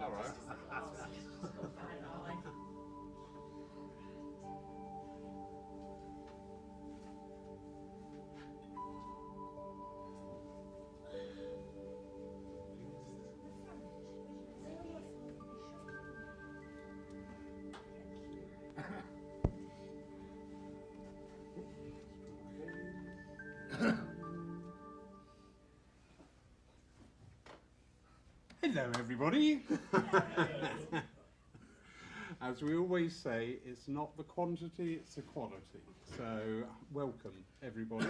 All right. Hello everybody. As we always say, it's not the quantity, it's the quality. So welcome everybody.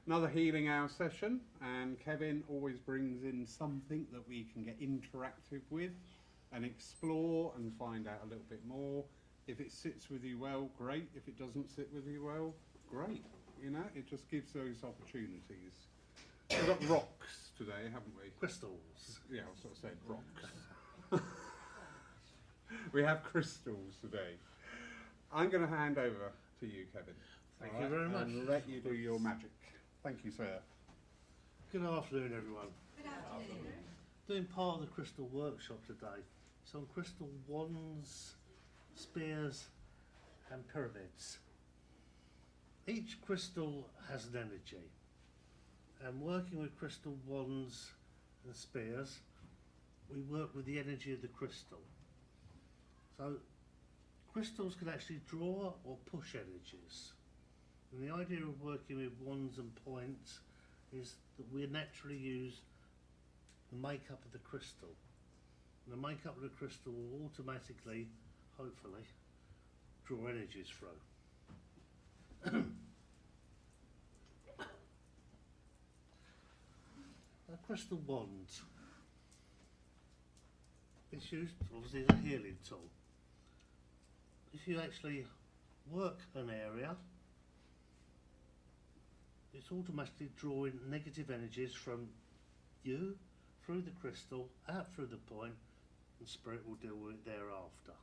Another healing hour session, and Kevin always brings in something that we can get interactive with and explore and find out a little bit more. If it sits with you well, great. If it doesn't sit with you well, great. You know, it just gives those opportunities. We've got rocks today, haven't we? Crystals. Yeah, I sort of said rocks. We have crystals today. I'm going to hand over to you, Kevin. Thank you very much. And let you do your magic. Thank you, sir. Good afternoon, everyone. Good afternoon. Doing part of the crystal workshop today. It's on crystal wands, spears and pyramids. Each crystal has an energy. And working with crystal wands and spears, we work with the energy of the crystal. So crystals can actually draw or push energies. And the idea of working with wands and points is that we naturally use the makeup of the crystal. And the makeup of the crystal will automatically, hopefully, draw energies through. A crystal wand. It's used obviously as a healing tool. If you actually work an area, it's automatically drawing negative energies from you through the crystal, out through the point, and spirit will deal with it thereafter.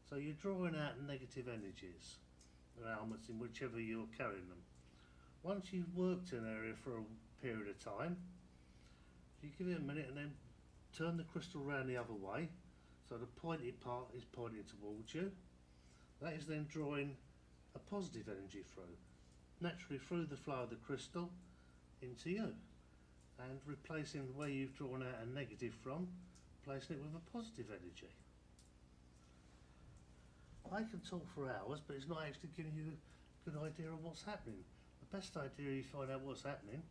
So you're drawing out negative energies or ailments in whichever you're carrying them. Once you've worked an area for a period of time, you give it a minute and then turn the crystal round the other way, so the pointed part is pointing towards you. That is then drawing a positive energy through, naturally through the flow of the crystal into you, and replacing where you've drawn out a negative from, placing it with a positive energy. I can talk for hours, but it's not actually giving you a good idea of what's happening. The best idea you find out what's happening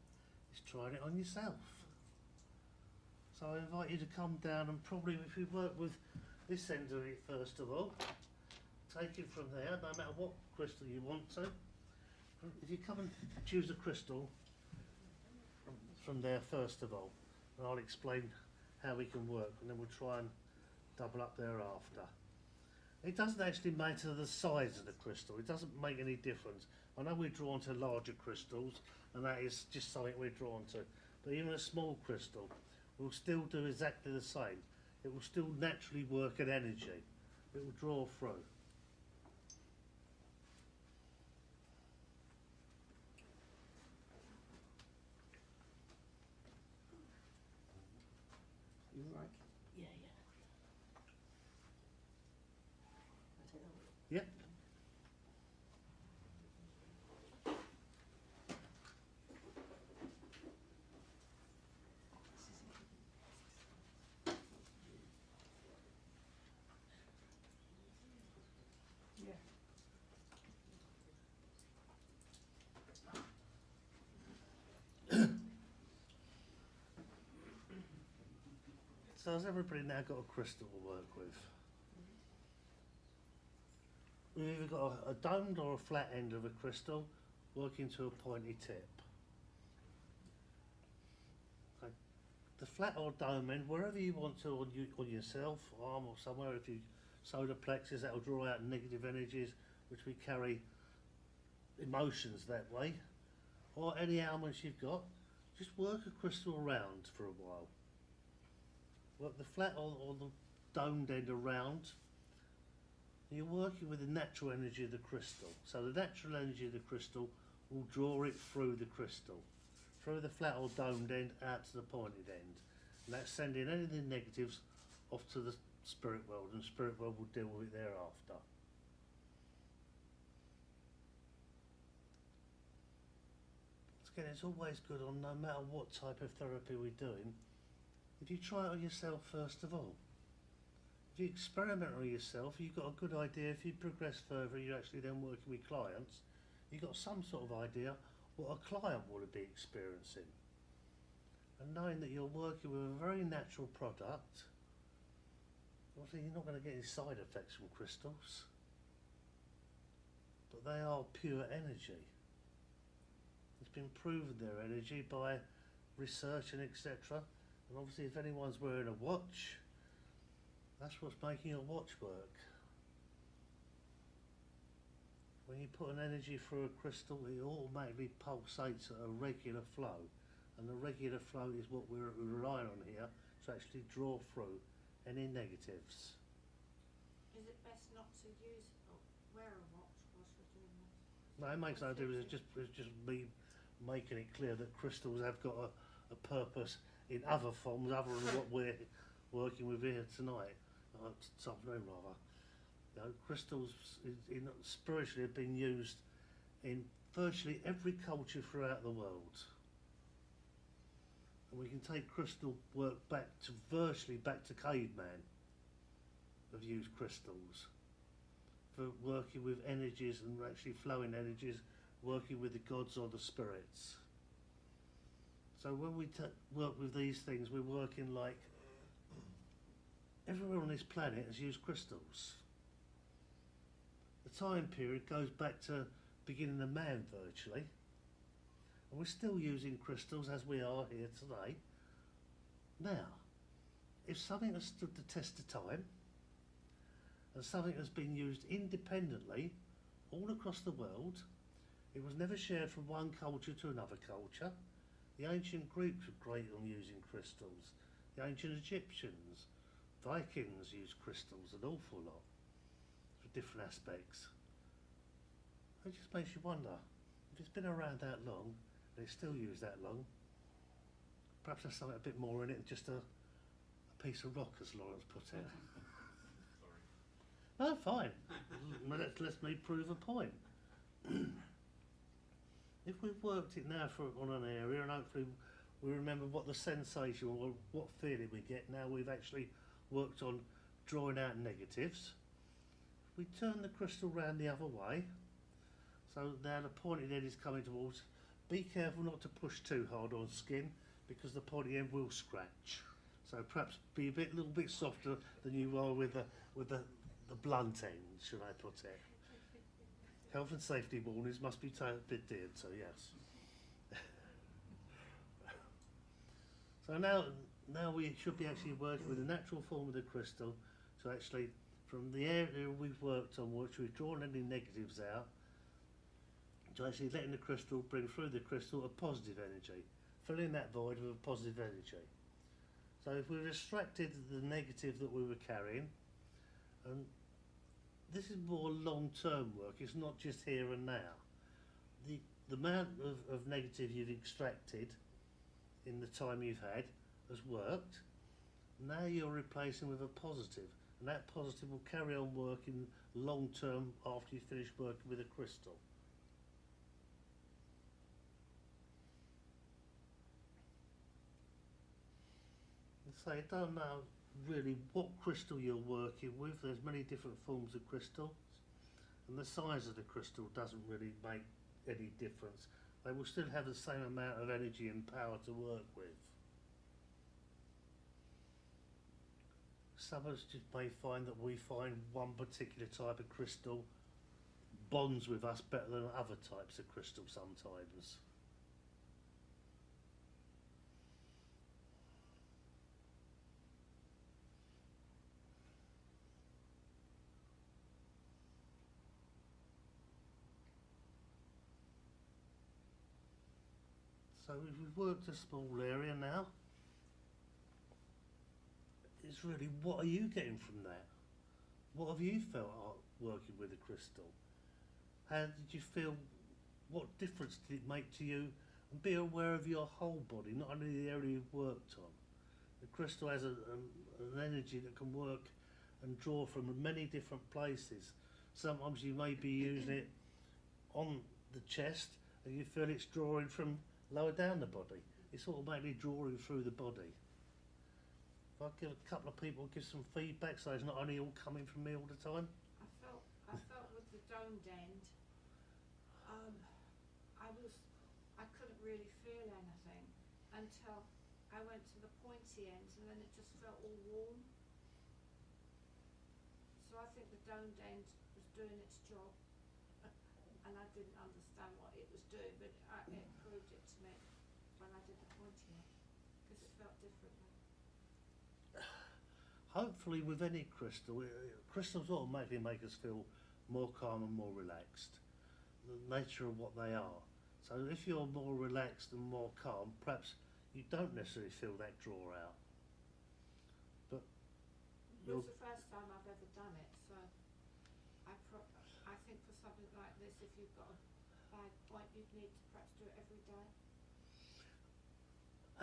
is trying it on yourself. So I invite you to come down and probably, if you work with this end of it first of all, take it from there, no matter what crystal you want to. If you come and choose a crystal from there first of all, and I'll explain how we can work, and then we'll try and double up thereafter. It doesn't actually matter the size of the crystal, it doesn't make any difference. I know we're drawn to larger crystals, and that is just something we're drawn to, but even a small crystal will still do exactly the same. It will still naturally work an energy. It will draw through. You all right? Yeah. Yep. So has everybody now got a crystal to work with? We've either got a domed or a flat end of a crystal working to a pointy tip. Okay. The flat or dome end, wherever you want to on yourself, arm or somewhere, if you solar plexus, that will draw out negative energies, which we carry emotions that way, or any ailments you've got, just work a crystal around for a while. Work the flat or the domed end around. You're working with the natural energy of the crystal. So the natural energy of the crystal will draw it through the crystal, through the flat or domed end out to the pointed end. And that's sending anything negatives off to the spirit world, and spirit world will deal with it thereafter. Again, it's always good on no matter what type of therapy we're doing, if you try it on yourself first of all. If you experiment on yourself, you've got a good idea. If you progress further, you're actually then working with clients, you've got some sort of idea what a client would be experiencing. And knowing that you're working with a very natural product, obviously you're not going to get any side effects from crystals, but they are pure energy. It's been proven their energy by research and etc. And obviously if anyone's wearing a watch, that's what's making a watch work. When you put an energy through a crystal, it automatically pulsates at a regular flow. And the regular flow is what we're relying on here to actually draw through any negatives. Is it best not to use or wear a watch whilst you're doing this? No, it makes no difference. It's just me making it clear that crystals have got a purpose in other forms other than what we're working with here tonight. This afternoon rather. You know, crystals spiritually have been used in virtually every culture throughout the world. And we can take crystal work virtually back to caveman. Have used crystals for working with energies and actually flowing energies, working with the gods or the spirits. So when we work with these things, we're working like everyone on this planet has used crystals. The time period goes back to beginning of man virtually. And we're still using crystals as we are here today. Now, if something has stood the test of time and something has been used independently all across the world, it was never shared from one culture to another culture. The ancient Greeks were great on using crystals. The ancient Egyptians, Vikings used crystals an awful lot for different aspects. It just makes you wonder, if it's been around that long, they still use that long. Perhaps there's something a bit more in it than just a piece of rock, as Lawrence put it. Sorry. No, fine. Let's me prove a point. If we've worked it now on an area, and hopefully we remember what the sensation or what feeling we get now we've actually worked on drawing out negatives. We turn the crystal round the other way, so now the pointed end is coming towards. Be careful not to push too hard on skin because the pointy end will scratch. So perhaps be a little bit softer than you are with the blunt end, should I put it. Health and safety warnings must be adhered to, yes. So now we should be actually working with the natural form of the crystal to actually, from the area we've worked on, which we've drawn any negatives out, to actually letting the crystal bring through the crystal a positive energy, filling that void with a positive energy. So if we've extracted the negative that we were carrying, and this is more long-term work, it's not just here and now. The amount of negative you've extracted in the time you've had has worked. Now you're replacing with a positive, and that positive will carry on working long-term after you finish working with a crystal. So I don't know really what crystal you're working with. There's many different forms of crystals, and the size of the crystal doesn't really make any difference. They will still have the same amount of energy and power to work with. Some of us just may find that we find one particular type of crystal bonds with us better than other types of crystal sometimes. So we've worked a small area now. It's really, what are you getting from that? What have you felt working with a crystal? How did you feel? What difference did it make to you? And be aware of your whole body, not only the area you've worked on. The crystal has an energy that can work and draw from many different places. Sometimes you may be using it on the chest and you feel it's drawing from lower down the body. It's automatically drawing through the body. If I give a couple of people give some feedback, so it's not only all coming from me all the time. I felt with the domed end, I couldn't really feel anything until I went to the pointy end, and then it just felt all warm. So I think the domed end was doing its job, and I didn't understand what it was doing, but it proved it to me when I did the pointy end, because it felt differently. Hopefully with any crystal, crystals automatically make us feel more calm and more relaxed. The nature of what they are. So if you're more relaxed and more calm, perhaps you don't necessarily feel that draw out. But It was the first time I've ever done it, so I think for something like this, if you've got a bad point, you'd need to perhaps do it every day.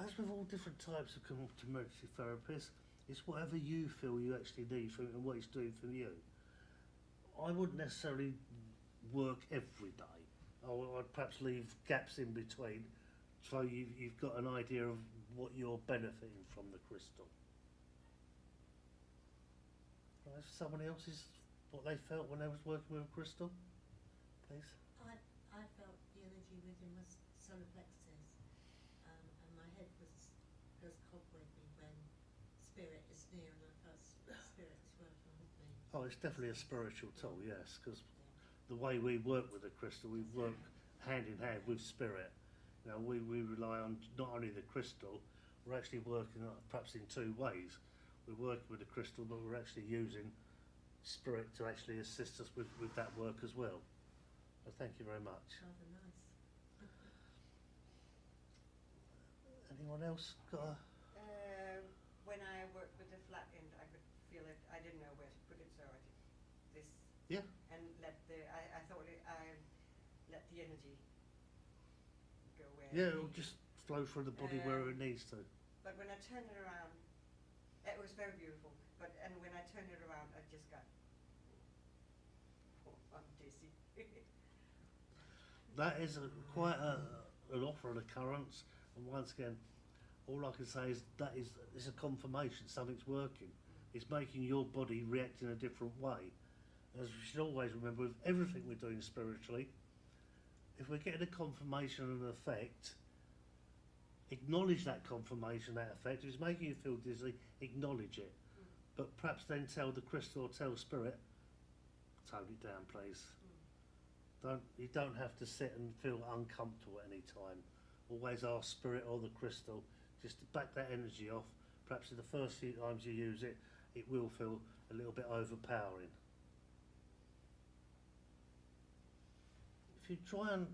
as with all different types of complementary therapies, it's whatever you feel you actually need from it and what it's doing for you. I wouldn't necessarily work every day. I'd perhaps leave gaps in between so you've got an idea of what you're benefiting from the crystal. If someone else's, what they felt when they was working with a crystal, please. I felt the energy within my solar plexus, and my head goes cobwebby when spirit is near, and I felt spirit is working with me. Oh, it's definitely a spiritual tool, yes, because the way we work with the crystal, we work hand in hand with spirit. You know, we rely on not only the crystal, we're actually working perhaps in two ways. We're working with the crystal, but we're actually using spirit to actually assist us with that work as well. So thank you very much. Rather nice. Anyone else got a... When I worked with the flat end, I could feel it. I didn't know where to put it, so I did this. Yeah. And I thought I let the energy go where. Yeah, it'll just flow through the body where it needs to. But when I turned it around, it was very beautiful. And when I turned it around, I just got, I'm dizzy. That is quite an often occurrence, and once again, all I can say is that it's a confirmation something's working. It's making your body react in a different way. As we should always remember, with everything we're doing spiritually, if we're getting a confirmation and an effect, acknowledge that confirmation, that effect. If it's making you feel dizzy, acknowledge it. But perhaps then tell the crystal or tell spirit, tone it down, please. You don't have to sit and feel uncomfortable at any time. Always ask spirit or the crystal just to back that energy off. Perhaps in the first few times you use it, it will feel a little bit overpowering. If you try and,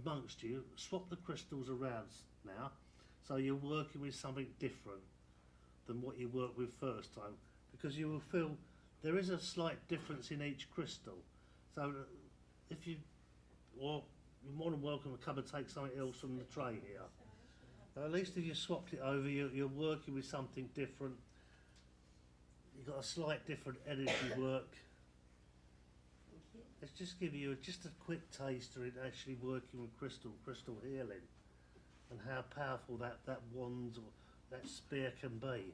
amongst you, swap the crystals around now, so you're working with something different than what you worked with first time, because you will feel there is a slight difference in each crystal. So if you, or you're more than welcome to come and take something else from the tray here. At least if you swapped it over, you're working with something different. You've got a slight different energy work. Let's just give you just a quick taster in actually working with crystal healing, and how powerful that wand or that spear can be.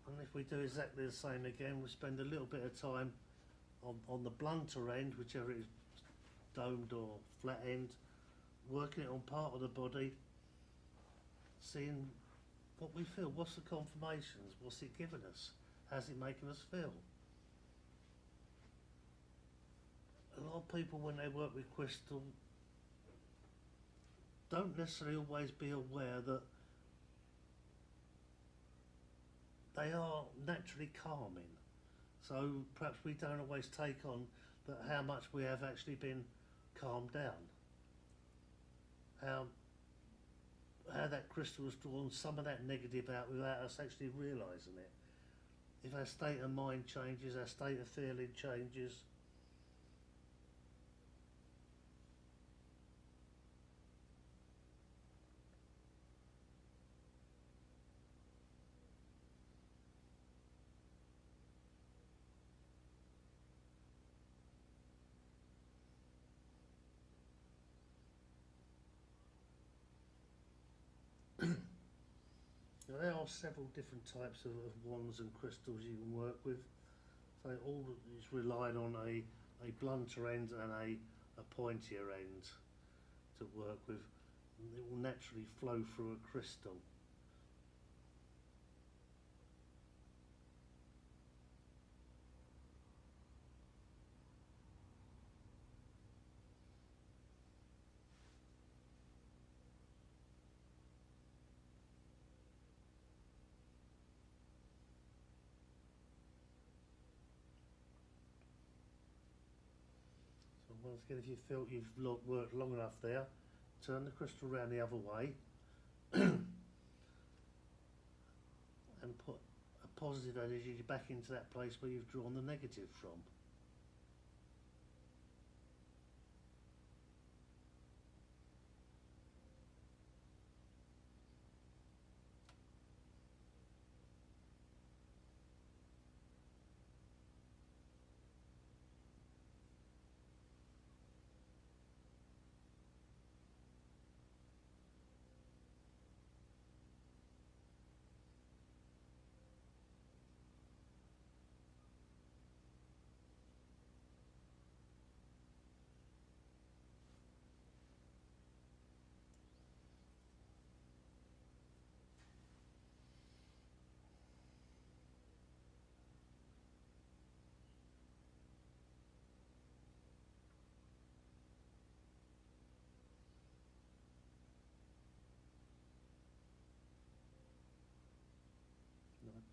And if we do exactly the same again, we spend a little bit of time on the blunter end, whichever it is, domed or flat end, working it on part of the body, seeing what we feel, what's the confirmations, what's it giving us, how's it making us feel. A lot of people, when they work with crystal, don't necessarily always be aware that they are naturally calming. So perhaps we don't always take on that how much we have actually been calmed down. How that crystal has drawn some of that negative out without us actually realising it. If our state of mind changes, our state of feeling changes, Now, there are several different types of wands and crystals you can work with. So all is relying on a blunter end and a pointier end to work with. And it will naturally flow through a crystal. So once again, if you feel you've worked long enough there, turn the crystal round the other way and put a positive energy back into that place where you've drawn the negative from.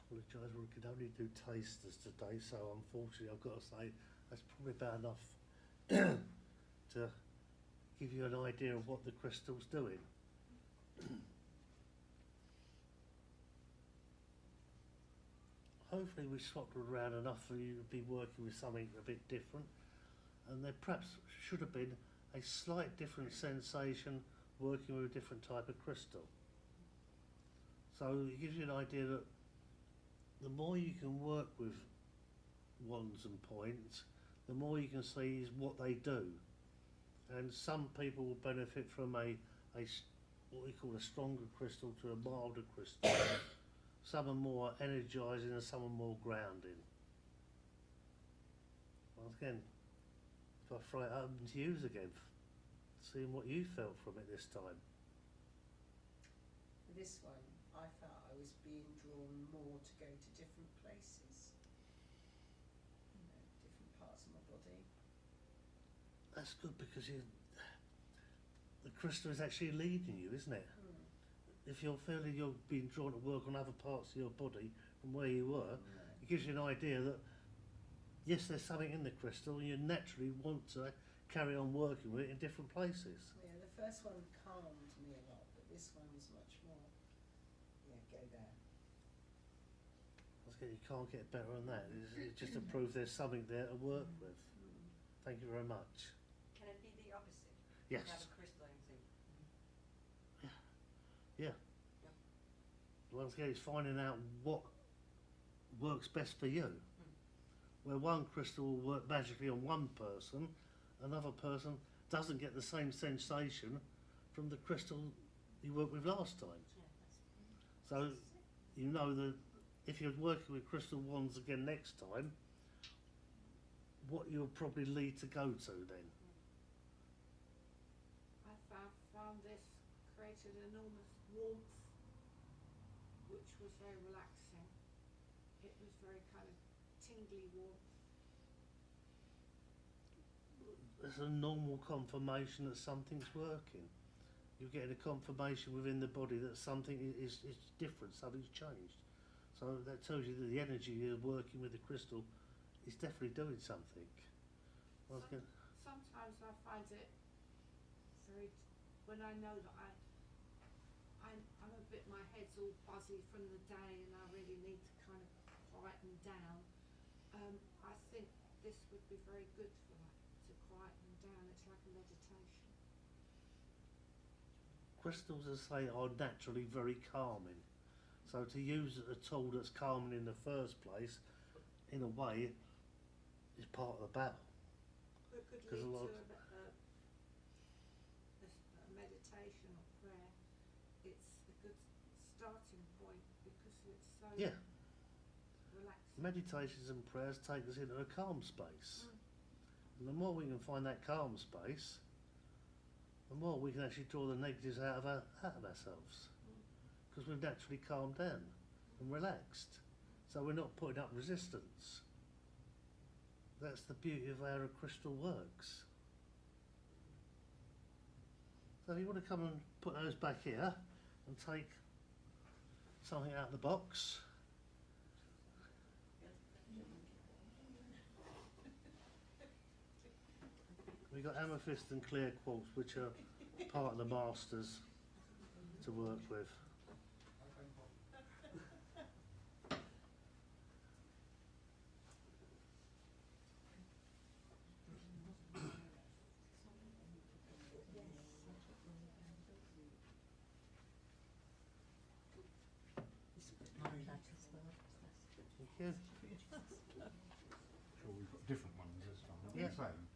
I apologise, we could only do tasters today, so unfortunately I've got to say that's probably about enough to give you an idea of what the crystal's doing. Hopefully we swapped around enough for you to be working with something a bit different, and there perhaps should have been a slight different sensation working with a different type of crystal. So it gives you an idea that the more you can work with wands and points, the more you can see is what they do. And some people will benefit from what we call a stronger crystal to a milder crystal. Some are more energising and some are more grounding. Once again, if I throw it open to you again, seeing what you felt from it this time. This one, I felt I was being drawn more to go to different places, you know, different parts of my body. That's good because the crystal is actually leading you, isn't it? If you're feeling you're being drawn to work on other parts of your body from where you were, it gives you an idea that yes, there's something in the crystal and you naturally want to carry on working with it in different places. Yeah, the first one calmed me a lot, but this one was much more, yeah, go there. You can't get better than that. It's just to prove there's something there to work with. Thank you very much. Can it be the opposite? Yes. Have a crystal and think, Yeah. Once again, it's finding out what works best for you. Where one crystal will work magically on one person, another person doesn't get the same sensation from the crystal you worked with last time. So you know that if you're working with crystal wands again next time, what you'll probably lead to go to then. I found this created enormous warmth, which was very relaxing. It was very kind of tingly warmth. It's a normal confirmation that something's working. You're getting a confirmation within the body that something is different, something's changed. So that tells you that the energy you're working with the crystal is definitely doing something. Sometimes I find it very, when I know that I'm a bit, my head's all buzzy from the day and I really need to kind of quieten down. I think this would be very good for that, to quieten down. It's like a meditation. Crystals, as I say, are naturally very calming. So to use a tool that's calming in the first place, in a way, is part of the battle. It could lead to a meditation or prayer. It's a good starting point because it's so Yeah. relaxing. Meditations and prayers take us into a calm space. And the more we can find that calm space, the more we can actually draw the negatives out of ourselves. Because we've naturally calmed down and relaxed. So we're not putting up resistance. That's the beauty of how a crystal works. So if you want to come and put those back here and take something out of the box. We've got amethyst and clear quartz, which are part of the masters to work with. Thank you. Sure, we've got different ones this time. Not Yeah. the same.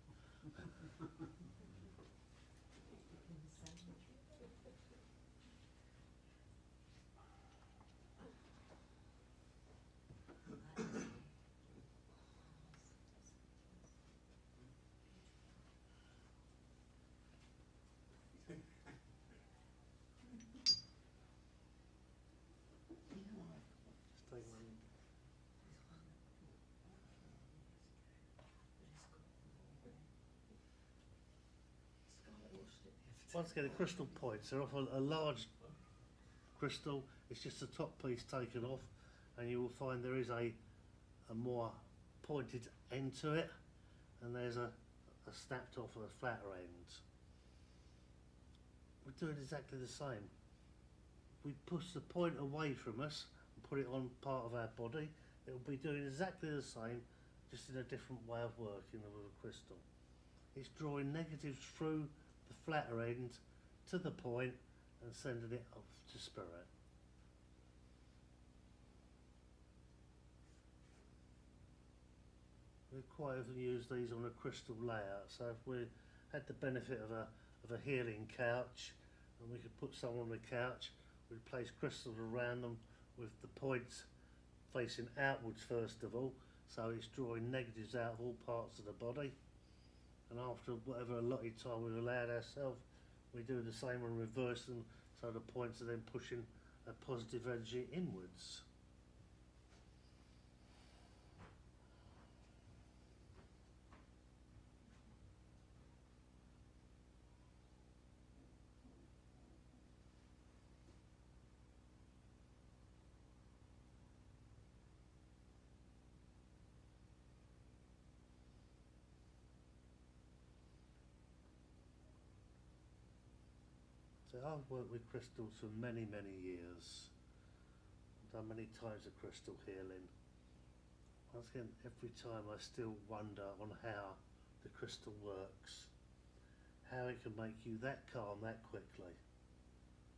Just take one. Once again, the crystal points, they're off a large crystal. It's just the top piece taken off, and you will find there is a more pointed end to it, and there's a snapped off of a flatter end. We're doing exactly the same. We push the point away from us and put it on part of our body. It will be doing exactly the same, just in a different way of working with a crystal. It's drawing negatives through the flatter end to the point and sending it off to spirit. We quite often use these on a crystal layout, so if we had the benefit of a healing couch and we could put someone on the couch, we'd place crystals around them with the points facing outwards first of all, so it's drawing negatives out of all parts of the body. And after whatever allotted time we've allowed ourselves, we do the same and reverse them, so the points are then pushing a positive energy inwards. So I've worked with crystals for many, many years. Done many times of crystal healing. Once again, every time I still wonder on how the crystal works. How it can make you that calm that quickly.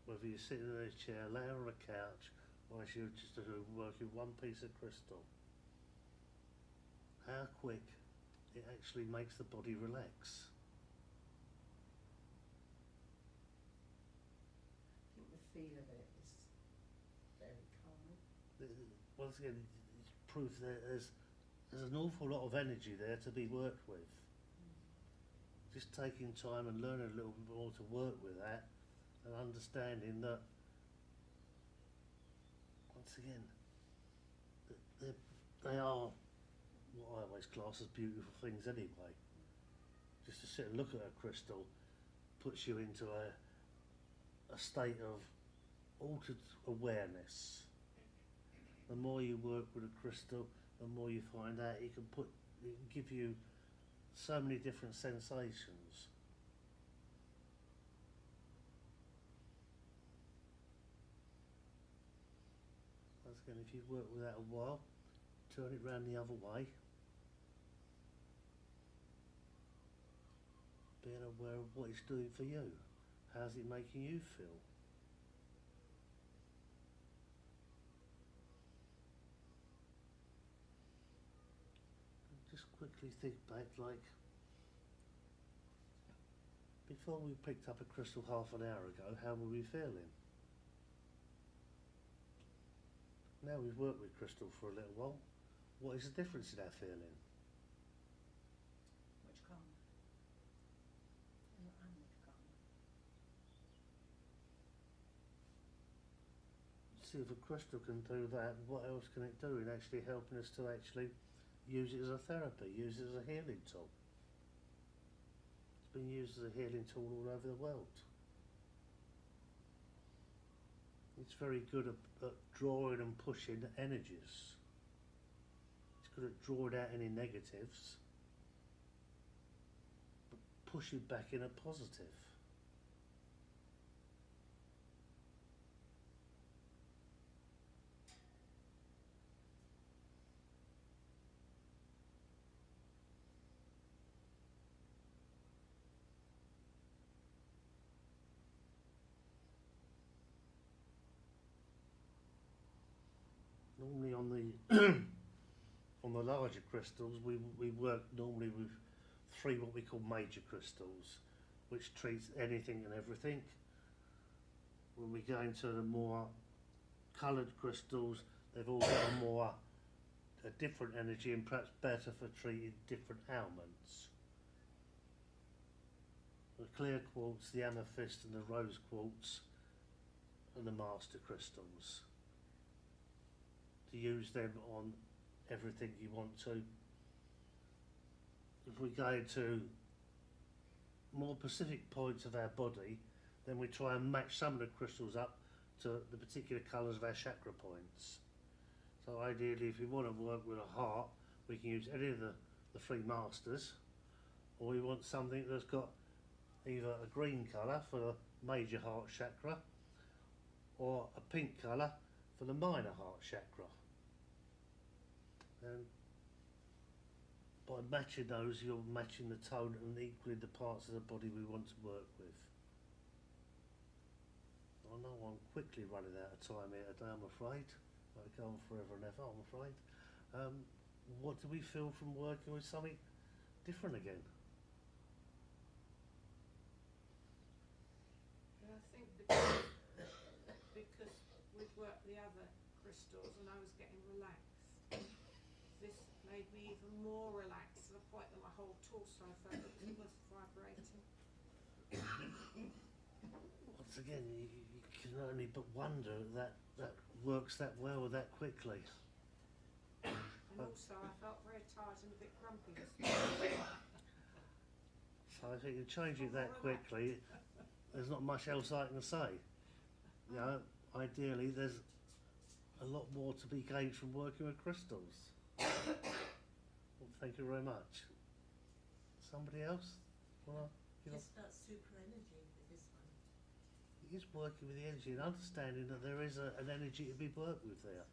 Whether you're sitting in a chair, laying on a couch, or if you're just working one piece of crystal. How quick it actually makes the body relax. I think the feel of it is very calming. Once again, it's proof that there's an awful lot of energy there to be worked with. Just taking time and learning a little bit more to work with that, and understanding that, once again, they are what I always class as beautiful things anyway. Just to sit and look at a crystal puts you into a state of altered awareness. The more you work with a crystal, the more you find out it can give you so many different sensations. Once again, if you've worked with that a while, turn it round the other way. Being aware of what it's doing for you. How's it making you feel? Just quickly think back, like before we picked up a crystal half an hour ago, how were we feeling? Now we've worked with crystal for a little while, what is the difference in our feeling? Much calmer. I'm much calmer. See, if a crystal can do that, what else can it do in actually helping us to actually use it as a therapy, use it as a healing tool? It's been used as a healing tool all over the world. It's very good at drawing and pushing energies. It's good at drawing out any negatives, but pushing back in a positive. Normally on the on the larger crystals, we work normally with 3 what we call major crystals, which treats anything and everything. When we go into the more coloured crystals, they've all got a different energy and perhaps better for treating different ailments. The clear quartz, the amethyst and the rose quartz are the master crystals. To use them on everything you want to. If we go into more specific points of our body, then we try and match some of the crystals up to the particular colours of our chakra points. So ideally, if we want to work with a heart, we can use any of the 3 masters, or we want something that's got either a green colour for the major heart chakra, or a pink colour for the minor heart chakra. And by matching those, you're matching the tone and equally the parts of the body we want to work with. I know I'm quickly running out of time here today, I'm afraid. I'll go on forever and ever, I'm afraid. What do we feel from working with something different again? And I think because we'd worked the other crystals and I was getting relaxed, this made me even more relaxed to the point that my whole torso felt it was vibrating. Once again, you can only but wonder that works that well or that quickly. And also I felt very tired and a bit grumpy this morning. So if you can change it that quickly, there's not much else I can say. You know, ideally there's a lot more to be gained from working with crystals. Well, thank you very much. Somebody else? Just about super energy with this one. It is working with the energy and understanding that there is an energy to be worked with there.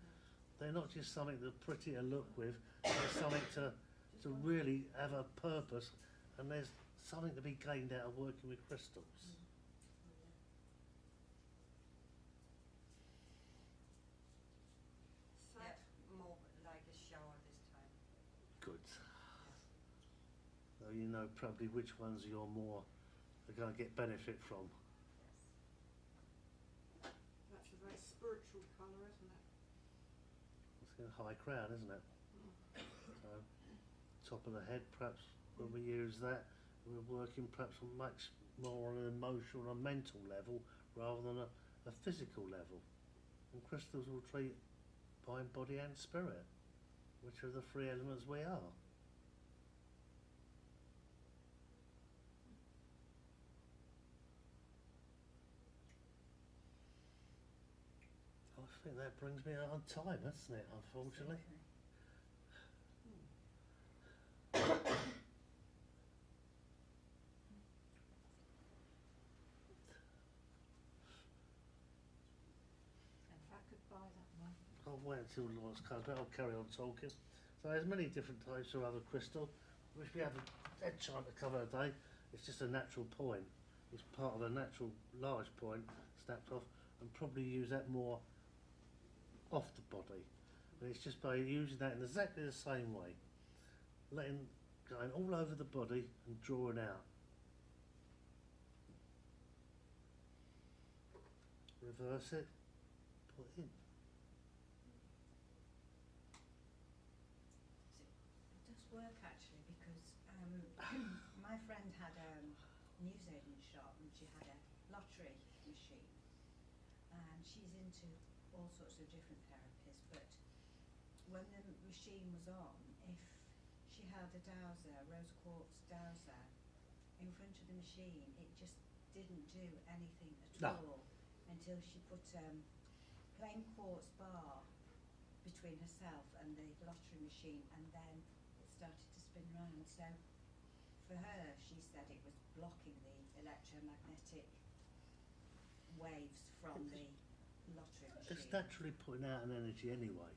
They're not just something to pretty to look with, there's something to really have a purpose, and there's something to be gained out of working with crystals. So Yeah, more like a shower this time. Good. So you know probably which ones you're more are going to get benefit from. Yes. that's a very spiritual colour, isn't it? It's a high crown, isn't it? So, top of the head, perhaps when we use that, we're working perhaps on much more on an emotional and mental level rather than a physical level. And crystals will treat mind, body and spirit, which are the 3 elements we are. I think that brings me out on time, doesn't it, unfortunately? If I could buy that one. I'll wait until Lawrence comes back, I'll carry on talking. So there's many different types of other crystal, which we haven't had time to cover today. It's just a natural point. It's part of a natural large point snapped off, and probably use that more off the body. And it's just by using that in exactly the same way. Letting going all over the body and drawing out. Reverse it, put in. work actually because my friend had a newsagent shop and she had a lottery machine, and she's into all sorts of different therapies, but when the machine was on, if she had a dowser, a rose quartz dowser, in front of the machine, it just didn't do anything at all until she put plain quartz bar between herself and the lottery machine, and then it started to spin round. So for her, she said it was blocking the electromagnetic waves from the lottery machine. It's naturally putting out an energy anyway.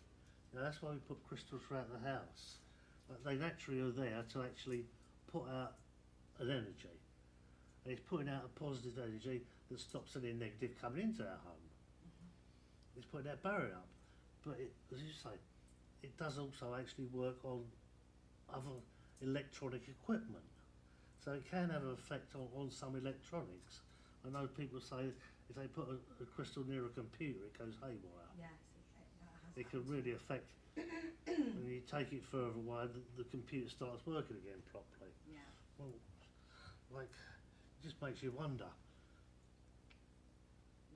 Now, that's why we put crystals throughout the house. They naturally are there to actually put out an energy. And it's putting out a positive energy that stops any negative coming into our home. It's putting that barrier up. But it, as you say, it does also actually work on other electronic equipment. So it can have an effect on some electronics. I know people say if they put a crystal near a computer, it goes haywire. Yes, It can really affect, when you take it further away, the computer starts working again properly. Yeah. Well, like, it just makes you wonder.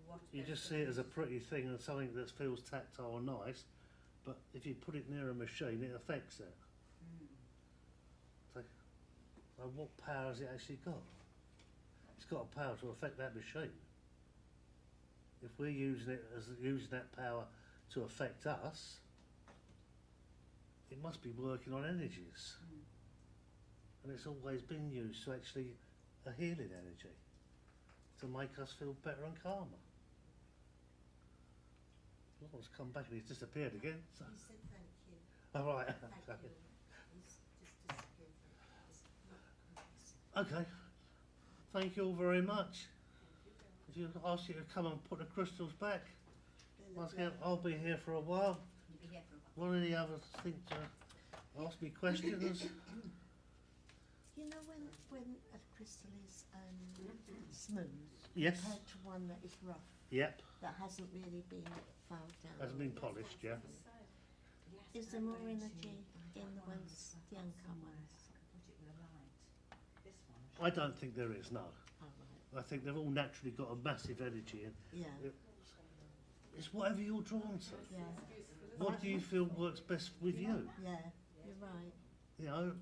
What You just see it as a pretty thing and something that feels tactile and nice, but if you put it near a machine, it affects it. So what power has it actually got? It's got a power to affect that machine. If we're using it as using that power to affect us, it must be working on energies. And it's always been used to actually a healing energy, to make us feel better and calmer. Lord's come back and he's disappeared again. So. He said thank you. All right. Thank you. He's just disappeared. Okay. Thank you all very much. If you ask you to come and put the crystals back, once again, I'll be here for a while. You'll be here for a while. One of the others think to ask me questions. You know when a crystal is smooth Yes. compared to one that is rough, Yep. that hasn't really been filed down? Hasn't been polished, yeah. Is there more energy in the ones, the uncut ones? I don't think there is, no. Oh, right. I think they've all naturally got a massive energy in. Yeah, It's whatever you're drawn to. yeah, What do you feel works best with you? yeah, you're right. You know,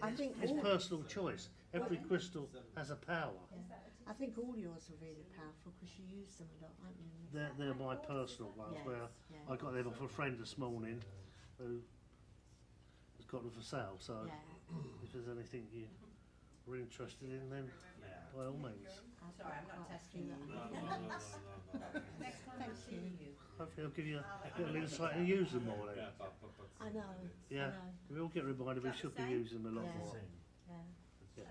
I think it's all- personal choice. Every crystal has a power. Yeah. I think all yours are really powerful because you use them a lot, aren't you? They're my personal ones, Yes, where yeah. I got them off a friend this morning who has got them for sale. So Yeah. if there's anything you were interested in, then by all means. Sorry, I'm not testing you. Next time I see you. Hopefully I'll give you a little insight and use them more then. I know, Yeah, I know. we all get reminded we should be using them a lot Yeah. more. Yeah. Yeah.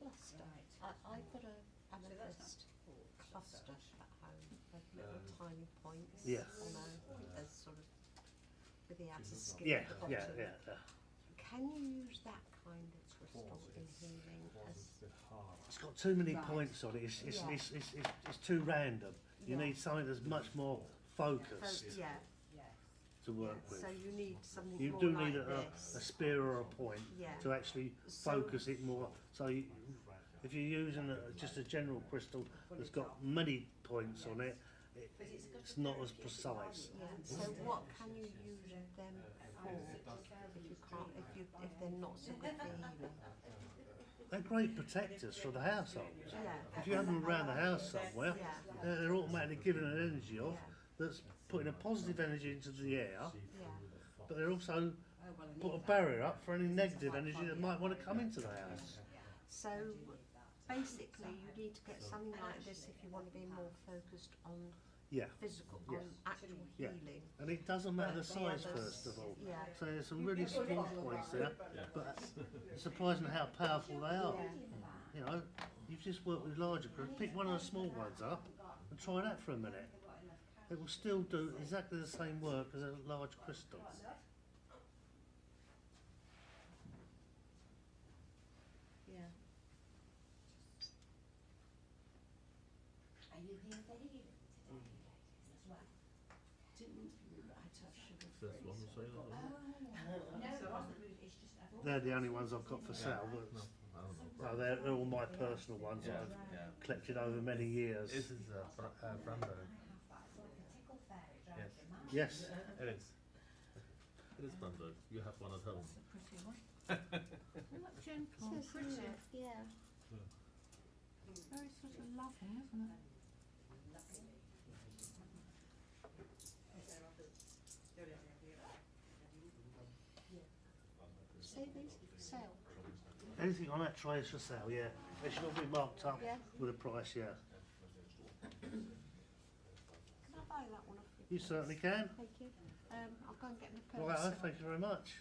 Cluster. I've got a amethyst cluster at home of little tiny points. Yeah. On a sort of with the outer skin Yeah, at the bottom. yeah. Can you use that kind of crystal in healing as It's got too many Right. points on it. Yeah. It's too random. You Yeah. need something that's much more focused yeah, to work with. so you need something You more do like need a this. spear or a point Yeah. to actually So- focus it more. So if you're using just a general crystal that's got many points on it, it's not as precise. Yeah. So what can you use them for if you can't if they're not so good for healing? They're great protectors for the household. Yeah. If you have them around the house somewhere, Yeah. they're automatically giving an energy off Yeah. that's putting a positive energy into the air, Yeah. but they're also put a barrier up for any negative energy that might want to come into the house. So basically, you need to get something like this if you want to be more focused on Yeah, physical, Yes. on actual Yeah. healing. and it doesn't matter the The size others- first of all. Yeah. So there's some really small points there, but it's surprising how powerful they are. Yeah. You know, you've just worked with larger crystals. Pick one of the small ones up and try that for a minute. It will still do exactly the same work as a large crystal. Yeah. Are you here for healing today, ladies, as well? Didn't write up sugar First one to say that, wasn't it? No, it wasn't. It's just I've they're the only ones I've got for sale. But No, I don't know. no, they're all my personal ones that I've Yeah. collected over many years. This is Brando. Yes. Yes. It is. It is Brando. You have one at home. That's a pretty one. Quite gentle, It is, pretty. isn't it? Yeah. Very sort of loving, isn't it? See these? Sale. Anything on that tray is for sale, yeah. They should all be marked up Yeah. with a price, yeah. Can I buy that one off you? You certainly can. Thank you. I'll go and get my purse. Right, thank you very much.